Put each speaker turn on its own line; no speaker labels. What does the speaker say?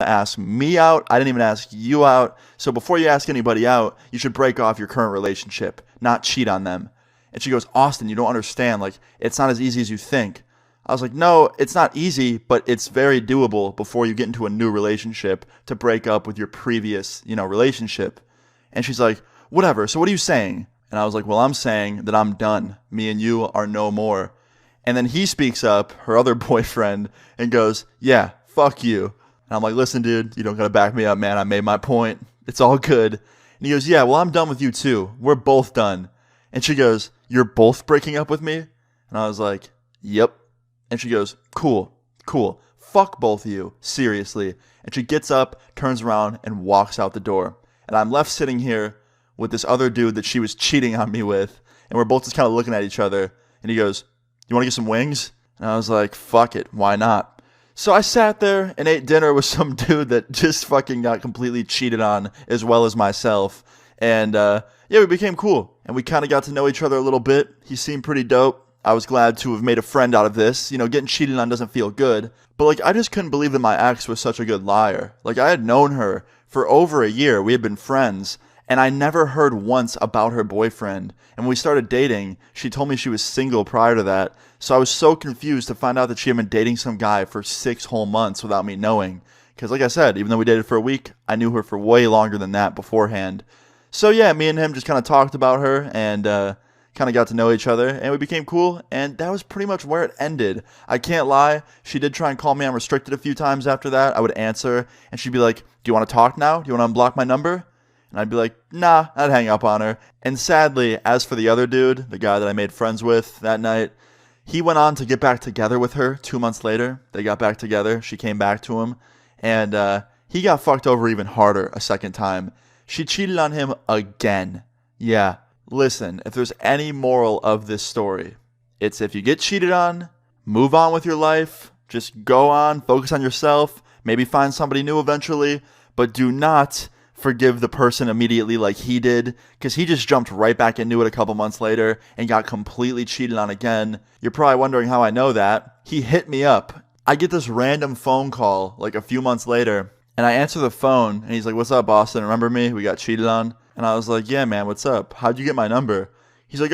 ask me out. I didn't even ask you out. So before you ask anybody out, you should break off your current relationship, not cheat on them. And she goes, Austin, you don't understand. Like, it's not as easy as you think. I was like, no, it's not easy, but it's very doable before you get into a new relationship to break up with your previous, relationship. And she's like, whatever. So what are you saying? And I was like, well, I'm saying that I'm done. Me and you are no more. And then he speaks up, her other boyfriend, and goes, yeah, fuck you. And I'm like, listen, dude, you don't got to back me up, man. I made my point. It's all good. And he goes, yeah, well, I'm done with you too. We're both done. And she goes, you're both breaking up with me? And I was like, yep. And she goes, cool. Fuck both of you. Seriously. And she gets up, turns around, and walks out the door. And I'm left sitting here with this other dude that she was cheating on me with. And we're both just kind of looking at each other. And he goes, you want to get some wings? And I was like, fuck it. Why not? So I sat there and ate dinner with some dude that just fucking got completely cheated on as well as myself. And we became cool. And we kind of got to know each other a little bit. He seemed pretty dope. I was glad to have made a friend out of this. Getting cheated on doesn't feel good. But I just couldn't believe that my ex was such a good liar. I had known her for over a year. We had been friends. And I never heard once about her boyfriend. And when we started dating, she told me she was single prior to that. So I was so confused to find out that she had been dating some guy for 6 whole months without me knowing. Because like I said, even though we dated for a week, I knew her for way longer than that beforehand. So yeah, me and him just kind of talked about her and kind of got to know each other. And we became cool. And that was pretty much where it ended. I can't lie. She did try and call me unrestricted a few times after that. I would answer and she'd be like, do you want to talk now? Do you want to unblock my number? And I'd be like, nah, I'd hang up on her. And sadly, as for the other dude, the guy that I made friends with that night, he went on to get back together with her 2 months later. They got back together. She came back to him. And he got fucked over even harder a second time. She cheated on him again. Yeah, listen, if there's any moral of this story, it's if you get cheated on, move on with your life. Just go on, focus on yourself. Maybe find somebody new eventually. But do not forgive the person immediately like he did, because he just jumped right back into it a couple months later and got completely cheated on again. You're probably wondering how I know that. He hit me up. I get this random phone call a few months later, and I answer the phone, and he's like, what's up, Austin? Remember me? We got cheated on. And I was like, yeah, man, what's up? How'd you get my number? He's like,